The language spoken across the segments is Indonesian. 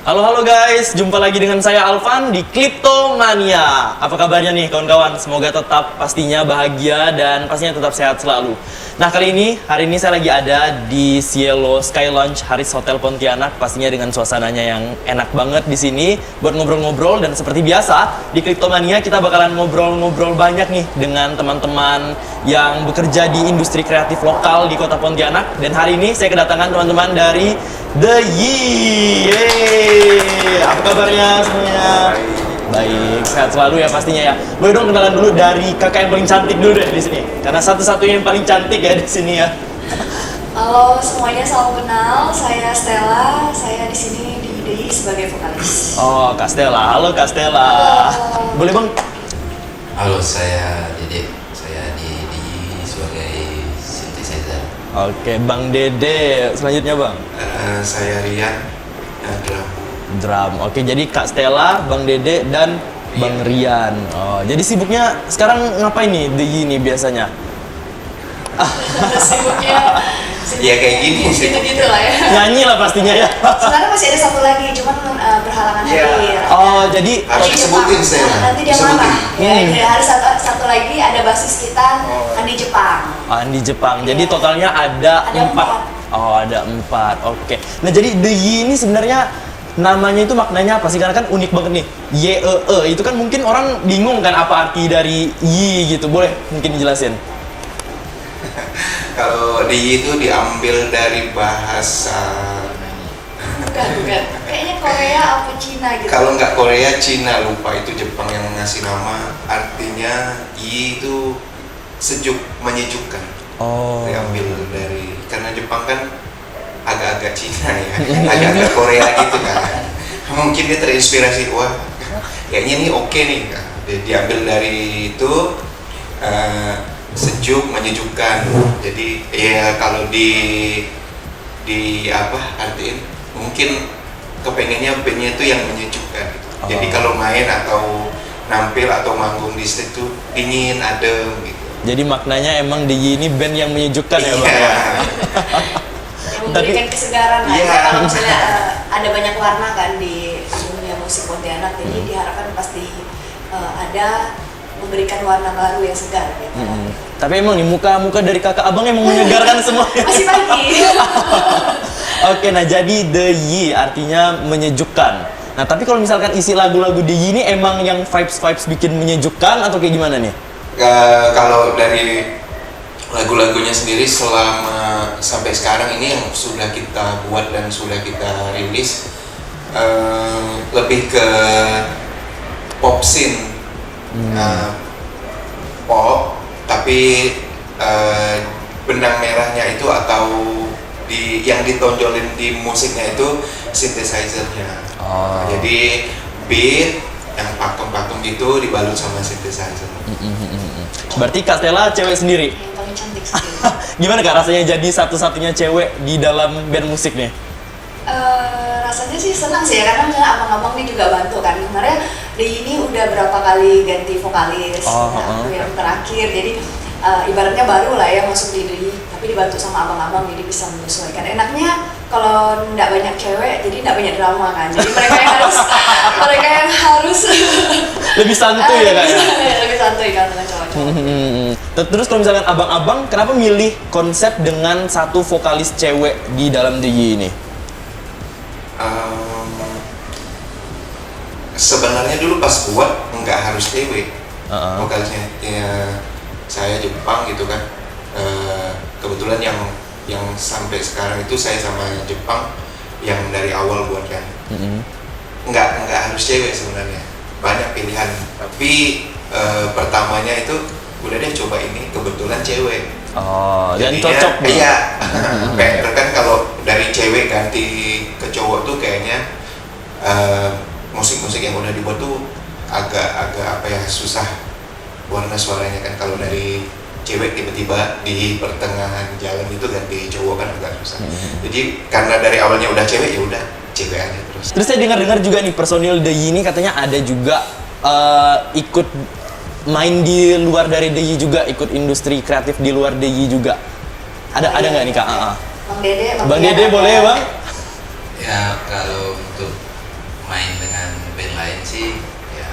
Halo guys, jumpa lagi dengan saya Alvan di Kleptomania. Apa kabarnya nih kawan-kawan? Semoga tetap pastinya bahagia dan pastinya tetap sehat selalu. Nah hari ini saya lagi ada di Cielo Sky Lounge Haris Hotel Pontianak. Pastinya dengan suasananya yang enak banget di sini buat ngobrol-ngobrol. Dan seperti biasa di Kleptomania kita bakalan ngobrol-ngobrol banyak nih dengan teman-teman yang bekerja di industri kreatif lokal di kota Pontianak. Dan hari ini saya kedatangan teman-teman dari The Yee. Yeay. Apa kabarnya semuanya? Baik, sehat selalu ya pastinya ya. Boleh dong kenalan dulu dari kakak yang paling cantik dulu deh di sini. Karena satu-satunya yang paling cantik ya di sini ya. Halo semuanya, salam kenal. Saya Stella. Saya di sini di DI sebagai vokalis. Oh, Kak Stella. Halo Kak Stella. Halo. Boleh Bang? Halo, saya Dede. Saya di sebagai synthesizer. Oke, Bang Dede. Selanjutnya Bang. Saya Rian, drum. Drum. Oke, jadi Kak Stella, Bang Dede, dan Bang Rian. Oh, jadi sibuknya sekarang ngapain nih The Yee nih biasanya? Sibuknya Ya kayak gini sih. gitu lah ya. Nyanyi lah pastinya ya. Sebenarnya masih ada satu lagi, cuman berhalangan Iya. hadir. Oh, jadi Harus disebutin saya. Nanti dia Disebutin. marah. Ya, harus satu lagi ada basis kita, Andi Jepang. di Jepang. Jadi Iya. totalnya ada Ada 4. Oh, ada 4. Oke. Nah, jadi The Yee ini sebenarnya namanya itu maknanya apa sih? Karena kan unik banget nih. YEE itu kan mungkin orang bingung kan apa arti dari Yee gitu. Boleh mungkin dijelasin? Kalau di itu diambil dari bahasa. Bukan. Kayaknya Korea apa Cina gitu. Kalau nggak Korea, Cina, lupa itu Jepang yang ngasih nama. Artinya Yi itu sejuk, menyejukkan. Oh. Diambil dari, karena Jepang kan agak-agak Cina ya, agak-agak Korea gitu kan. Mungkin dia terinspirasi, wah kayaknya ini oke nih. Diambil dari itu, sejuk, menyejukkan. Jadi ya kalau di apa artiin, mungkin kepengennya bandnya itu yang menyejukkan gitu. Jadi kalau main atau nampil atau manggung di stage itu dingin, adem gitu. Jadi maknanya emang The Yee ini band yang menyejukkan ya, Bang? Iya. Yang memberikan kesegaran lah. Iya. Ya, kalau misalnya ada banyak warna kan di dunia musik Pontianak, jadi diharapkan pasti ada memberikan warna baru yang segar gitu. Tapi emang nih muka dari kakak abang emang menyegarkan semua. Masih pagi. Oke, nah jadi The Yee artinya menyejukkan. Nah, tapi kalau misalkan isi lagu-lagu The Yee ini emang yang vibes bikin menyejukkan atau kayak gimana nih? Kalau dari lagu-lagunya sendiri selama sampai sekarang ini yang sudah kita buat dan sudah kita rilis, lebih ke pop scene. Pop, tapi benang merahnya itu atau yang ditonjolin di musiknya itu synthesizer-nya. Jadi beat yang pakem-pakem gitu dibalut sama synthesizer. Berarti Kak Stella cewek sendiri. Yang paling cantik sih. Gimana Kak rasanya jadi satu-satunya cewek di dalam band musik nih? Rasanya sih senang sih ya, karena misalnya abang-abang nih juga bantu kan. Kemarin ini udah berapa kali ganti vokalis, aku yang terakhir, jadi ibaratnya baru lah ya masuk di DI, tapi dibantu sama abang-abang jadi bisa menyesuaikan. Enaknya kalau nggak banyak cewek, jadi nggak banyak drama kan. Jadi mereka yang harus Lebih santuy ya Kak ya? lebih santuy kan dengan cowok-cowok. Terus kalau misalkan abang-abang, kenapa milih konsep dengan satu vokalis cewek di dalam The Yee ini? Sebenarnya dulu pas buat nggak harus cewek vokalisnya. Ya, saya Jepang gitu kan. Kebetulan yang sampai sekarang itu saya sama Jepang yang dari awal buat kan. Nggak harus cewek sebenarnya, banyak pilihan. Tapi pertamanya itu udah deh coba ini, kebetulan cewek. Dan Jadinya, cocok nih. Iya. PR kan kalau dari cewek ganti ke cowok tuh kayaknya musik-musik yang udah dibuat tuh agak apa ya, susah warna suaranya kan. Kalau dari cewek tiba-tiba di pertengahan jalan itu ganti cowok kan agak susah. Jadi karena dari awalnya udah cewek, ya udah cewek aja terus. Terus saya dengar juga nih personil The Yee ini katanya ada juga ikut main di luar dari The Yee juga, ikut industri kreatif di luar The Yee juga. Ada nggak nih Kak? Bang Dede, Bang Dede boleh Bang? Ya kalau untuk main dengan band lain sih ya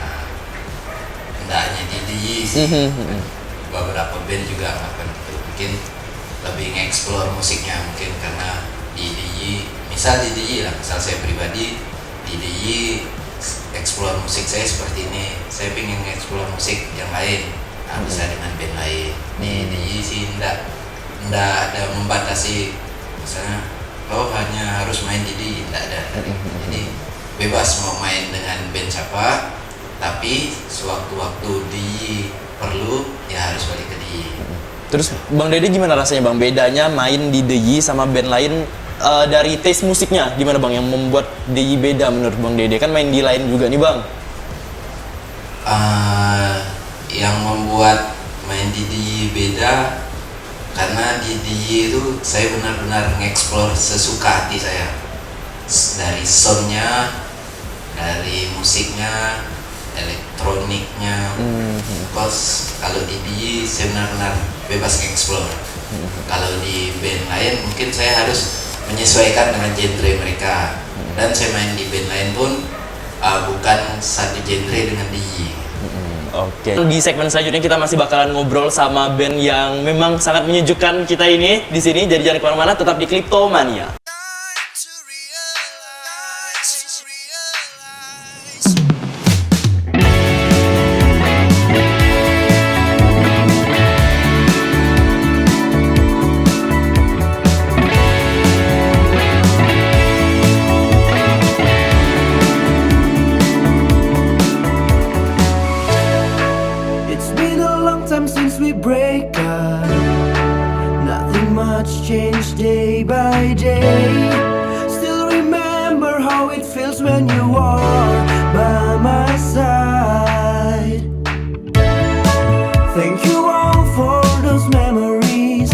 nggak hanya di DIY sih, beberapa band juga melakukan itu, mungkin lebih nge-explore musiknya mungkin karena di DIY, misal saya pribadi di DIY explore musik saya seperti ini, saya pengen explore musik yang lain, bisa dengan band lain. Di DIY sih enggak ada membatasi, misalnya hanya harus main di DIY, enggak ada. Jadi bebas mau main dengan band siapa, tapi sewaktu-waktu DIY perlu ya harus balik ke DIY. Terus Bang Dede gimana rasanya Bang, bedanya main di DIY sama band lain? Dari taste musiknya gimana Bang yang membuat DIY beda menurut Bang Dede? Kan main di lain juga nih Bang. Yang membuat main di DIY beda karena di DIY itu saya benar-benar nge-explore sesuka hati saya, dari soundnya, dari musiknya, elektroniknya. Kalau di DIY saya benar-benar bebas nge-explore. Kalau di band lain mungkin saya harus menyesuaikan dengan genre mereka, dan saya main di band lain pun bukan satu genre dengan DIY. Oke. Di segmen selanjutnya kita masih bakalan ngobrol sama band yang memang sangat menyejukkan kita ini di sini. Jadi jangan kemana-mana, tetap di Kleptomania. Break up, nothing much changed day by day. Still remember how it feels when you are by my side. Thank you all for those memories.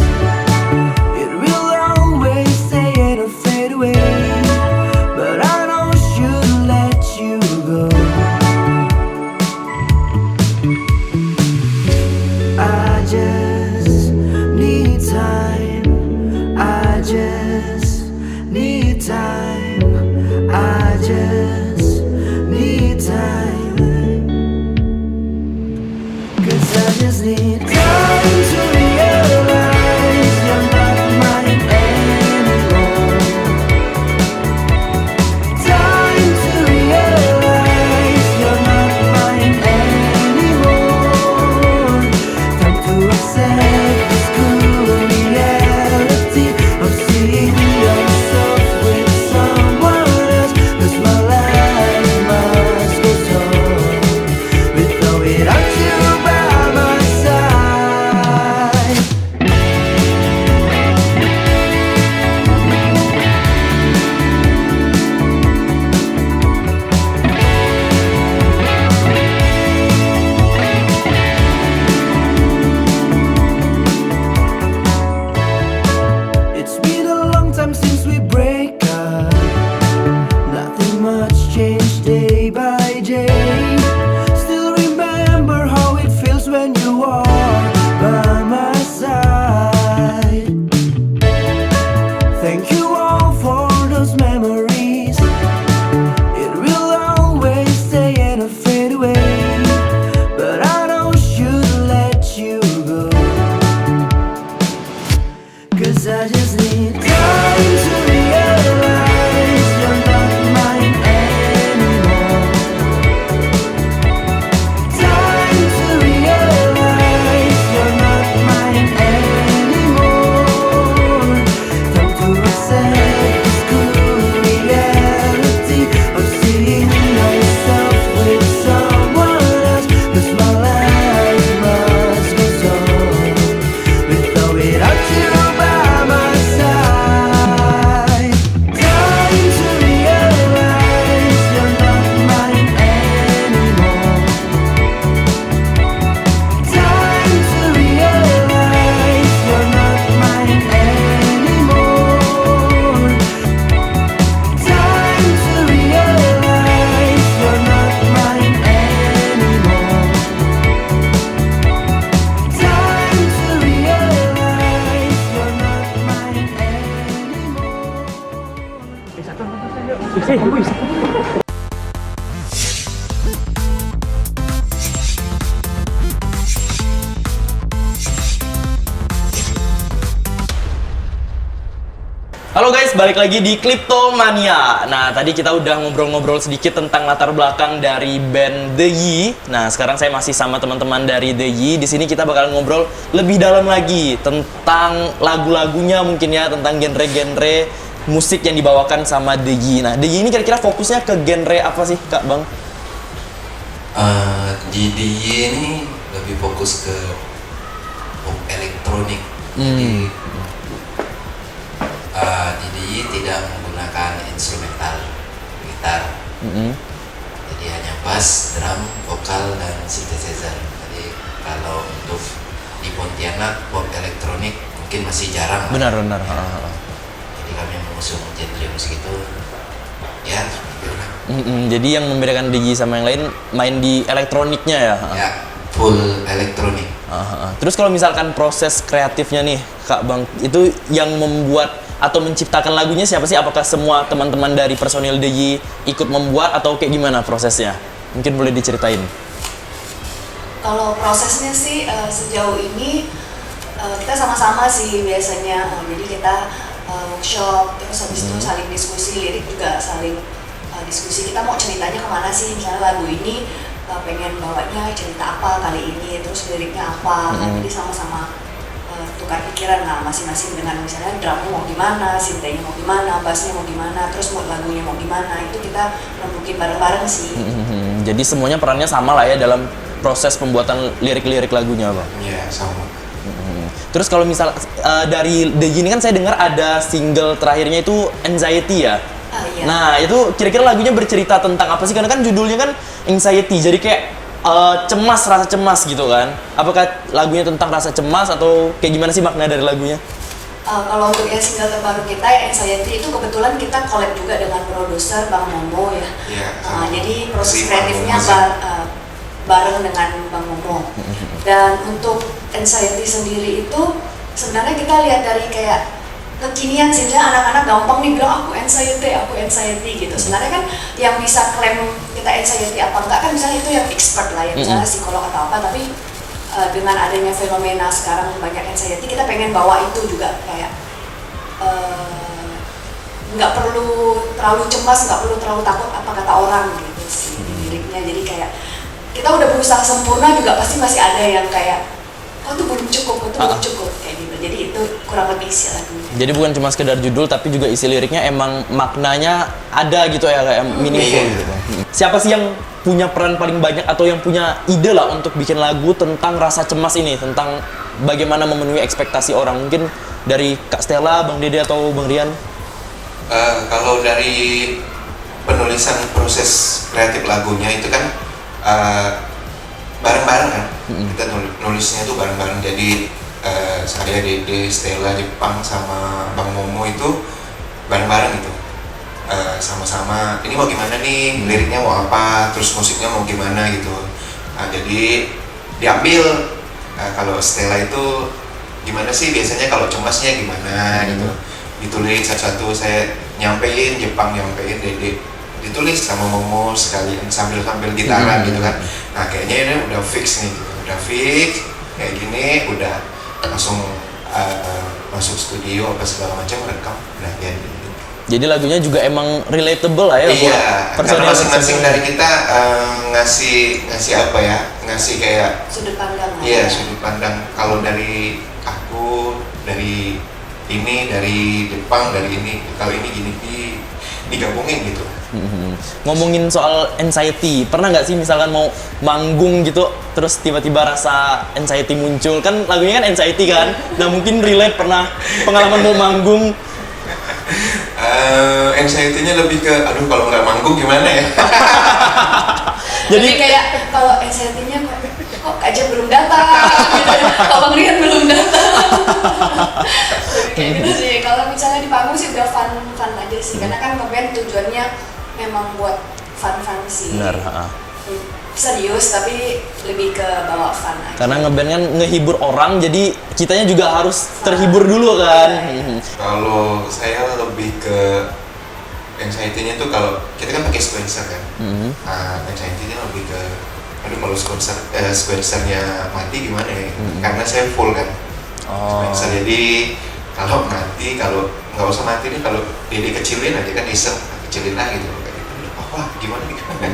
It will always stay and fade away, but I know I should let you go. I just need time. I just need time. I just need time. 'Cause I just need time to realize you're not mine anymore. Time to realize you're not mine anymore. Time to accept this cruel reality of seeing yourself with someone else. 'Cause my life must go on without you by my side. It's been a long time since we break up. Nothing much changed day by day. Still remember how it feels when you are by my side. Thank you all for those memories. It will always stay and fade away, but I know I should let you go. 'Cause I just need time to realize you're not mine anymore. Time to realize you're not mine anymore. Time to accept this cruel reality of seeing myself with someone else. 'Cause my life must go on without you by my side. Time to realize you're not mine anymore. Time to realize you're not mine anymore. Time to realize you're not mine anymore. Time to realize you're not mine anymore. 哎， guys, balik lagi di Kleptomania. Nah, tadi kita udah ngobrol-ngobrol sedikit tentang latar belakang dari band The Yi. Nah, sekarang saya masih sama teman-teman dari The Yi. Di sini kita bakal ngobrol lebih dalam lagi tentang lagu-lagunya mungkin ya, tentang genre-genre musik yang dibawakan sama The Yi. Nah, The Yi ini kira-kira fokusnya ke genre apa sih, Kak Bang? Di DIY ini lebih fokus ke pop elektronik. Jadi di DIY tidak menggunakan instrumental gitar. Jadi hanya bass, drum, vokal, dan synthesizer. Jadi kalau untuk di Pontianak pop elektronik mungkin masih jarang. Benar. Jadi kami mengusung genre musik itu ya seperti itu lah. Jadi yang membedakan The Yi sama yang lain main di elektroniknya ya? Ya, full elektronik. Terus kalau misalkan proses kreatifnya nih, Kak Bang, itu yang membuat atau menciptakan lagunya siapa sih? Apakah semua teman-teman dari personil The Yi ikut membuat atau kayak gimana prosesnya? Mungkin boleh diceritain. Kalau prosesnya sih sejauh ini kita sama-sama sih biasanya. Jadi kita workshop, terus habis itu saling diskusi, lirik juga saling diskusi. Kita mau ceritanya kemana sih? Misalnya lagu ini pengen bawanya cerita apa kali ini, terus liriknya apa. Jadi sama-sama tukar pikiran lah masing-masing dengan misalnya drumnya mau gimana, synthnya mau gimana, bassnya mau gimana, terus mau lagunya mau gimana. Itu kita rembukin bareng-bareng sih. Jadi semuanya perannya sama lah ya dalam proses pembuatan lirik-lirik lagunya, Bang. Iya, sama. Terus kalau misal dari The Yi ini kan saya dengar ada single terakhirnya itu Anxiety ya. Iya. Nah, itu kira-kira lagunya bercerita tentang apa sih? Karena kan judulnya kan Anxiety, jadi kayak cemas, rasa cemas gitu kan. Apakah lagunya tentang rasa cemas atau kayak gimana sih makna dari lagunya? Kalau untuk yang single terbaru kita, Anxiety, itu kebetulan kita collab juga dengan produser Bang Momo ya. Iya. Jadi proses Si Bang kreatifnya Momo bareng dengan Bang Momo. Dan untuk Anxiety sendiri itu sebenarnya kita lihat dari kayak kekinian sih, misalnya anak-anak gampang nih bilang aku anxiety gitu. Sebenarnya kan yang bisa klaim kita anxiety apa enggak kan misalnya itu yang expert lah ya, misalnya psikolog atau apa. Tapi dengan adanya fenomena sekarang banyak anxiety, kita pengen bawa itu juga kayak nggak perlu terlalu cemas, nggak perlu terlalu takut apa kata orang gitu sih liriknya. Jadi kayak kita udah berusaha sempurna juga pasti masih ada yang kayak kok tuh belum cukup kayak gitu. Jadi itu kurang lebih isi lagunya. Jadi bukan cuma sekedar judul tapi juga isi liriknya emang maknanya ada gitu ya, kayak meaningful gitu. Siapa sih yang punya peran paling banyak atau yang punya ide lah untuk bikin lagu tentang rasa cemas ini, tentang bagaimana memenuhi ekspektasi orang? Mungkin dari Kak Stella, Bang Dede atau Bang Rian? Kalau dari penulisan proses kreatif lagunya itu kan bareng-bareng kan. Kita nulisnya itu bareng-bareng. Jadi saya, Dede, Stella, Jepang sama Bang Momo itu bareng-bareng gitu. Sama-sama ini mau gimana nih, liriknya mau apa, terus musiknya mau gimana gitu. Nah, jadi diambil. Kalau Stella itu gimana sih biasanya kalau cemasnya gimana gitu. Ditulis satu-satu, saya nyampein, Jepang nyampein, Dede ditulis sama Momo sekalian sambil gitaran gitu kan. Nah, kayaknya ini udah fix nih gitu. Udah fix kayak gini, udah langsung masuk studio apa segala macam, rekam, udah jadi. Jadi lagunya juga emang relatable lah ya. Iya, personil karena masing-masing dari kita ngasih apa ya, ngasih kayak Sudut pandang lah. iya, sudut pandang. Kalau dari aku, dari ini, dari Jepang, dari ini, kalau ini gini digabungin gitu. Ngomongin soal anxiety, pernah nggak sih misalkan mau manggung gitu terus tiba-tiba rasa anxiety muncul? Kan lagunya kan anxiety kan. Nah, mungkin relate pernah pengalaman mau manggung. Anxiety-nya lebih ke aduh kalau nggak manggung gimana ya. Jadi kayak kalau anxiety-nya kok Kak Jem belum datang gitu. Kok Bang Rian belum datang. Kayak gitu sih. Kalau misalnya di panggung sih udah fun aja sih. Karena kan ngeband tujuannya memang buat fun sih. Benar, Serius tapi lebih ke bawa fun aja. Karena ngeband kan ngehibur orang, jadi kitanya juga harus terhibur dulu kan. Kalau saya lebih ke anxiety-nya tuh kalau kita kan pakai sequencer kan. Nah, anxiety-nya lebih ke aduh kalau sequencernya mati gimana ya? Karena saya full kan. Sequencer, jadi kalau mati, kalau nggak usah mati nih, kalau Dede kecilin aja kan iseng, kecilin lagi gitu kayak gitu. Wah gimana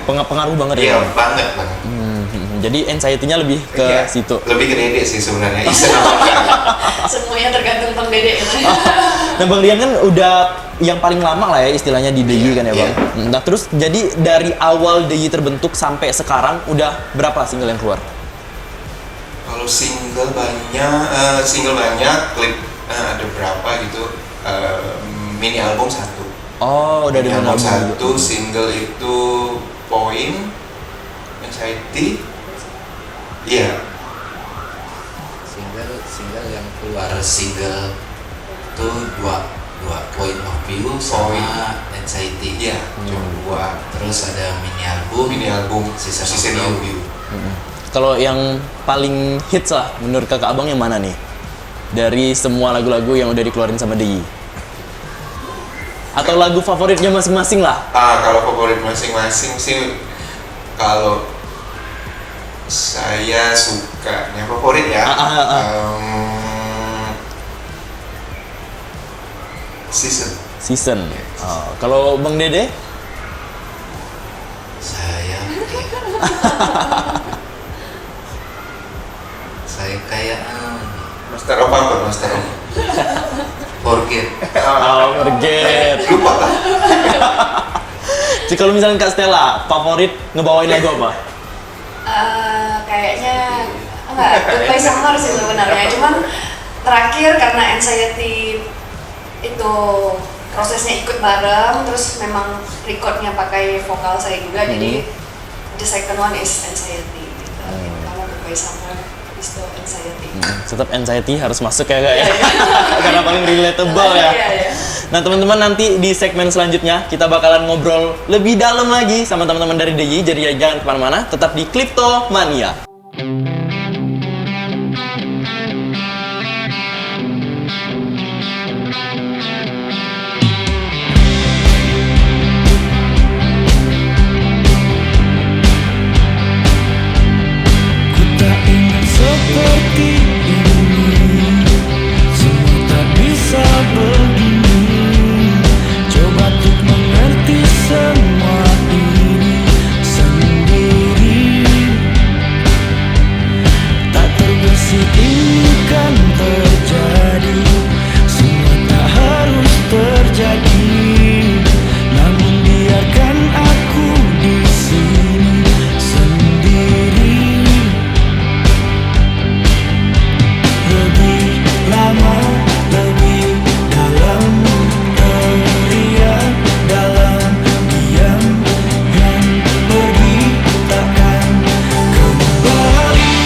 Pengaruh banget iya ya Bang? banget. Jadi anxiety-nya lebih ke Iya, situ. lebih ke Dede sih sebenarnya, iseng apa enggak. Semuanya tergantung Bang Dede gitu. Nah Bang Rian kan udah yang paling lama lah ya istilahnya di DIY kan ya Bang. Iya. Nah terus jadi dari awal DIY terbentuk sampai sekarang udah berapa single yang keluar? Kalau single banyak, klip ada berapa gitu, mini album 1. Oh udah Mini dengan album album 1, single itu Point, Anxiety, iya. Single yang keluar single tuh dua Point of View sama Anxiety. Iya, cuma 2. Terus ada mini album Season of You. Kalau yang paling hits lah menurut kakak abang yang mana nih? Dari semua lagu-lagu yang udah dikeluarin sama DIY? Atau lagu favoritnya masing-masing lah? Kalau favorit masing-masing sih, kalau saya sukanya favorit ya, Season. Kalau Bang Dede? Saya kayak Master of apa? Master of Forget. Forget. Lupa lah. Jadi kalau misalnya Kak Stella, favorit ngebawain lagu apa? Kayaknya enggak, Goodbye Summer sih sebenarnya. Cuman terakhir karena Anxiety itu prosesnya ikut bareng, terus memang recordnya pakai vokal saya juga, jadi the second one is Anxiety gitu. Karena Goodbye Summer is the Anxiety. Tetap Anxiety harus masuk ya Kak ya. Karena paling relatable ya. Iya. Nah teman-teman, nanti di segmen selanjutnya kita bakalan ngobrol lebih dalam lagi sama teman-teman dari DIY. Jadi jangan kemana-mana, tetap di Kleptomania. Ku tak ingin seperti ini, semua tak bisa begini. Coba untuk mengerti semua ini sendiri. Tak terbesit ini kan terjadi, semua tak harus terjadi. Namun biarkan aku di sini sendiri. Lebih lama, lebih dalam, teriak dalam diam, yang pergi takkan kembali.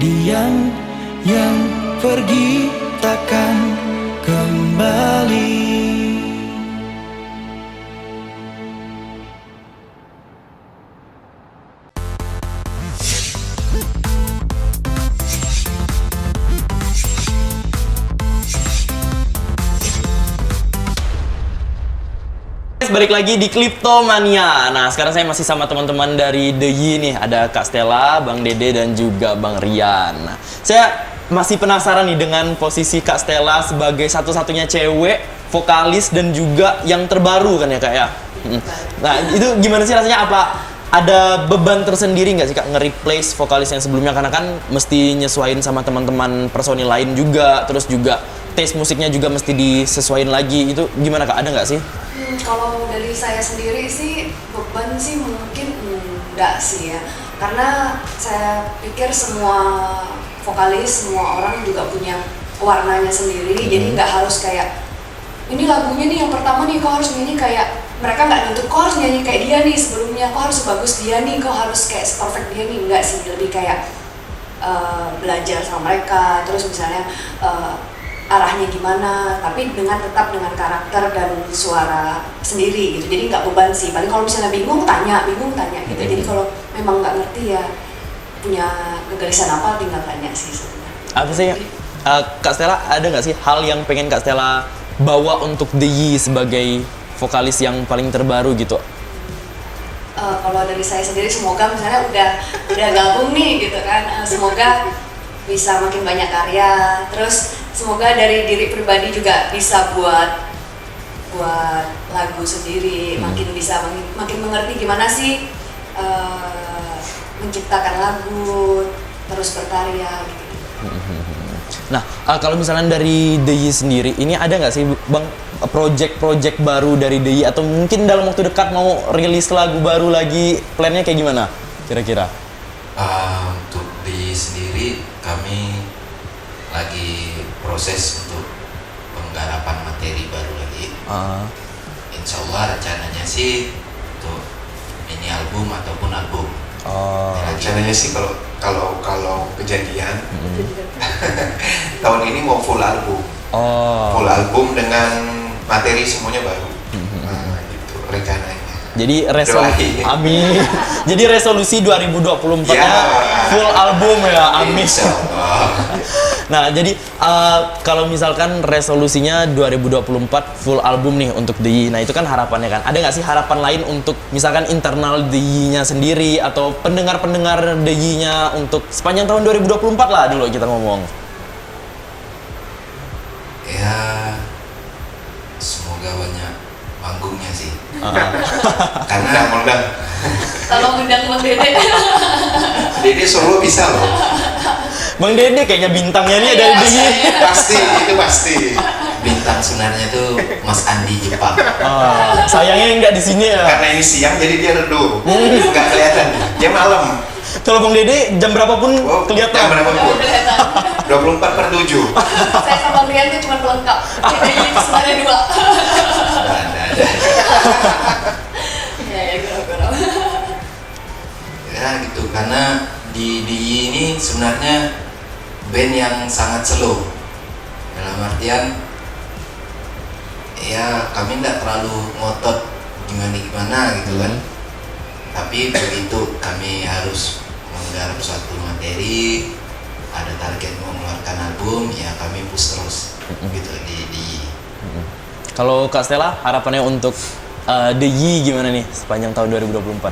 Kemudian yang pergi takkan kembali. Balik lagi di Kleptomania. Nah, sekarang saya masih sama teman-teman dari The Yi nih. Ada Kak Stella, Bang Dede, dan juga Bang Rian. Nah, saya masih penasaran nih dengan posisi Kak Stella sebagai satu-satunya cewek, vokalis, dan juga yang terbaru kan ya Kak ya? Nah, itu gimana sih rasanya? Apa ada beban tersendiri nggak sih Kak nge-replace vokalis yang sebelumnya? Karena kan mesti nyesuaiin sama teman-teman personil lain juga, terus juga taste musiknya juga mesti disesuaiin lagi. Itu gimana Kak? Ada nggak sih? Kalau dari saya sendiri sih beban sih mungkin enggak sih ya, karena saya pikir semua vokalis, semua orang juga punya warnanya sendiri, jadi nggak harus kayak ini lagunya nih yang pertama nih kau harus nyanyi kayak mereka, nggak nuntut kau harus nyanyi kayak dia nih sebelumnya, kau harus sebagus dia nih, kau harus kayak perfect dia nih, enggak sih, lebih kayak belajar sama mereka, terus misalnya arahnya gimana, tapi tetap dengan karakter dan suara sendiri gitu. Jadi nggak beban sih. Paling kalau misalnya bingung tanya gitu. Jadi kalau memang nggak ngerti ya punya kegelisahan apa tinggal tanya sih sebenarnya. Apa sih Kak Stella, ada nggak sih hal yang pengen Kak Stella bawa untuk The Yi sebagai vokalis yang paling terbaru gitu? Kalau dari saya sendiri semoga misalnya udah gabung nih gitu kan, semoga bisa makin banyak karya, terus semoga dari diri pribadi juga bisa buat lagu sendiri, makin bisa makin mengerti gimana sih menciptakan lagu, terus berkarya gitu. Nah, kalau misalnya dari The Yi sendiri, ini ada nggak sih Bang project baru dari The Yi, atau mungkin dalam waktu dekat mau rilis lagu baru lagi, plannya kayak gimana kira-kira? Untuk The Yi sendiri kami lagi proses untuk penggarapan materi baru lagi. Insya Allah rencananya sih untuk mini album ataupun album. Rencananya sih kalau kejadian tahun ini mau full album. Full album dengan materi semuanya baru. Gitu rencananya. Jadi amin. Jadi resolusi 2024-nya full album ya, amin. Nah, jadi kalau misalkan resolusinya 2024 full album nih untuk The Yi, nah itu kan harapannya kan. Ada nggak sih harapan lain untuk misalkan internal The Yi-nya sendiri atau pendengar-pendengar The Yi-nya untuk sepanjang tahun 2024 lah dulu kita ngomong. Ya, semoga banyak panggungnya sih. Karena Tolong undang Bang Dede. Dede solo bisa loh. Bang Dede kayaknya bintangnya nih dari The Yi. Pasti. Bintang sebenarnya tuh Mas Andi Jepang. Sayangnya nggak di sini ya. Karena ini siang jadi dia redup. Nggak kelihatan. Dia malam. Kalau Bang Dede jam berapapun kelihatan. Jam berapapun. 24/7. Saya sama Bang Rian tuh cuma pelengkap. Jadi sebenarnya 2. Ada. Ya, gurau-gurau. Ya gitu, karena di Yi ini sebenarnya band yang sangat slow. Dalam artian ya kami tidak terlalu ngotot gimana gitu kan. Tapi begitu kami harus menggarap suatu materi, ada target mengeluarkan album, ya kami push terus gitu di Yi. Kalau Kak Stella, harapannya untuk The Yi gimana nih sepanjang tahun 2024?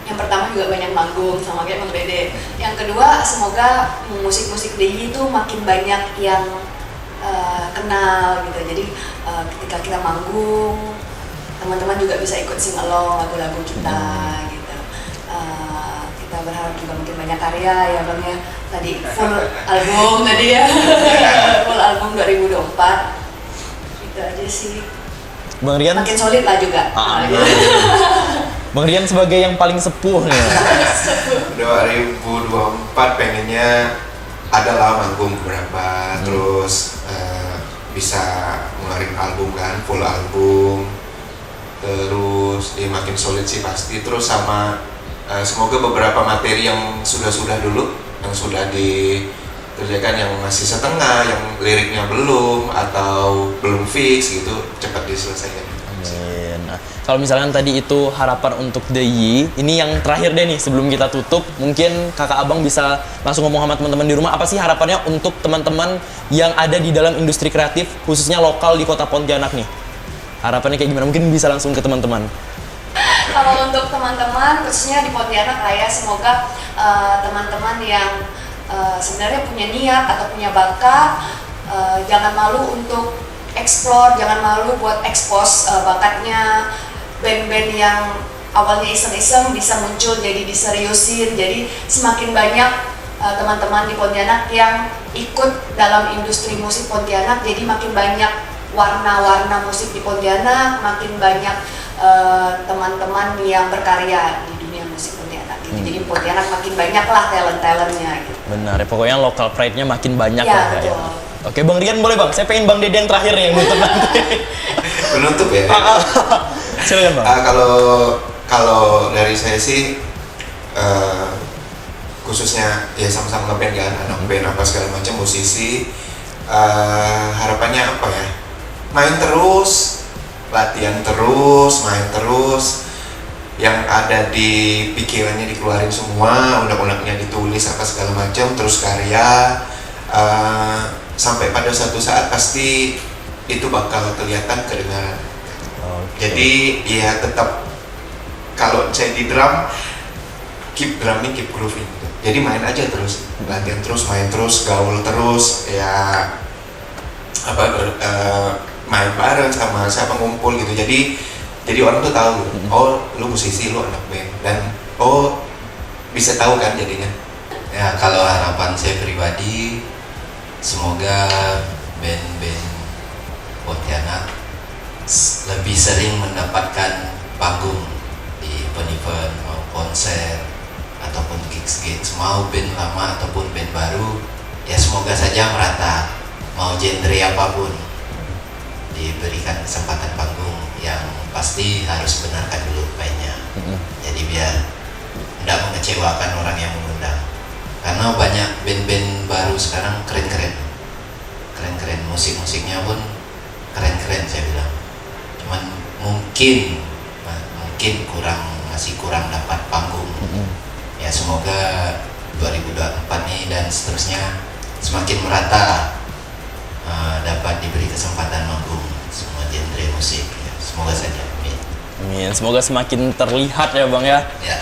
Yang pertama juga banyak manggung sama kayak Bang Dede. Yang kedua semoga musik-musik The Yi itu makin banyak yang kenal gitu. Jadi ketika kita manggung, teman-teman juga bisa ikut sing along lagu-lagu kita gitu. Kita berharap juga makin banyak karya ya Bang ya. Tadi full album tadi ya. Full album 2024. Itu aja sih. Bang Rian Makin solid lah juga. Bang Rian sebagai yang paling sepuh nih. 2024 pengennya adalah manggung beberapa, terus bisa ngeluarin album kan, full album, terus dia makin solid sih pasti, terus sama semoga beberapa materi yang sudah dulu yang sudah dikerjakan, yang masih setengah, yang liriknya belum atau belum fix gitu, cepat diselesaikan. Amin. Nah, kalau misalkan tadi itu harapan untuk The Yi, ini yang terakhir deh nih sebelum kita tutup, mungkin kakak abang bisa langsung ngomong sama teman-teman di rumah, apa sih harapannya untuk teman-teman yang ada di dalam industri kreatif, khususnya lokal di Kota Pontianak nih? Harapannya kayak gimana? Mungkin bisa langsung ke teman-teman. Kalau untuk teman-teman, khususnya di Pontianak lah ya, semoga teman-teman yang sebenarnya punya niat atau punya bakat, jangan malu untuk explore, jangan malu buat expose bakatnya. Band-band yang awalnya iseng-iseng bisa muncul jadi diseriusin, jadi semakin banyak teman-teman di Pontianak yang ikut dalam industri musik Pontianak, jadi makin banyak warna-warna musik di Pontianak, makin banyak teman-teman yang berkarya di dunia musik Pontianak gitu. Jadi Pontianak makin banyak lah talent-talentnya gitu. Benar ya, pokoknya local pride-nya makin banyak Ya, lah ya. betul. Oke, Bang Rian boleh Bang, saya pengen Bang Dede yang terakhir nih yang nutup nanti. Penutup ya. Silakan Bang. Kalau dari saya sih khususnya ya sama-sama ngeband kan, anak band apa segala macam, musisi, harapannya apa ya? Main terus, latihan terus, main terus, yang ada di pikirannya dikeluarin semua, undang-undangnya ditulis apa segala macam, terus karya, sampai pada suatu saat pasti itu bakal kelihatan kedengaran. Jadi ya tetap, kalau saya di drum, keep drumming, keep grooving gitu. Jadi main aja terus, latihan terus, main terus, gaul terus, ya main bareng sama siapa, ngumpul gitu. Jadi orang tuh tahu gitu, oh lu musisi, lu anak band, dan oh bisa tahu kan jadinya. Ya kalau harapan saya pribadi, semoga band-band Pontianak lebih sering mendapatkan panggung di event-event, mau konser ataupun gigs-gigs, mau band lama ataupun band baru, ya semoga saja merata, mau genre apapun diberikan kesempatan panggung. Yang pasti harus benarkan dulu mainnya, jadi biar tidak mengecewakan orang yang mengundang, karena banyak band-band baru sekarang keren-keren, musik-musiknya pun keren-keren saya bilang, cuman mungkin masih kurang dapat panggung. Ya semoga 2024 nih dan seterusnya semakin merata, dapat diberi kesempatan manggung semua genre musik ya, semoga saja. Amin. Semoga semakin terlihat ya Bang ya. Ya.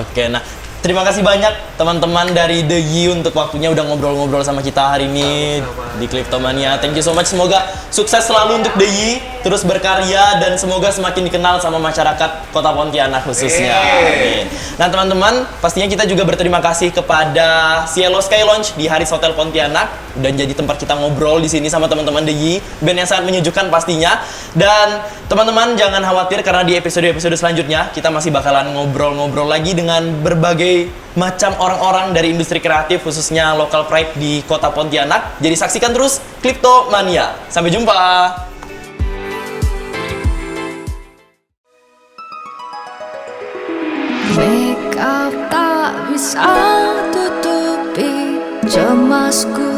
Oke, nah terima kasih banyak teman-teman dari The Yi untuk waktunya udah ngobrol-ngobrol sama kita hari ini di Kleptomania. Thank you so much. Semoga sukses selalu untuk The Yi, terus berkarya dan semoga semakin dikenal sama masyarakat Kota Pontianak khususnya. Amin. Nah teman-teman, pastinya kita juga berterima kasih kepada Cielo Sky Lounge di Haris Hotel Pontianak dan jadi tempat kita ngobrol di sini sama teman-teman The Yi, band yang sangat menyejukkan pastinya. Dan teman-teman jangan khawatir karena di episode-episode selanjutnya kita masih bakalan ngobrol-ngobrol lagi dengan berbagai macam orang-orang dari industri kreatif khususnya local pride di Kota Pontianak. Jadi saksikan terus Kleptomania. Sampai jumpa. Make up tak bisa tutupi cemasku,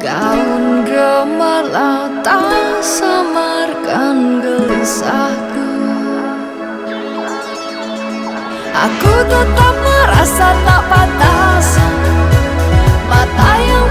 gaun gemerlap tak samarkan gelisahku. Aku tetap merasa tak pantas, mata yang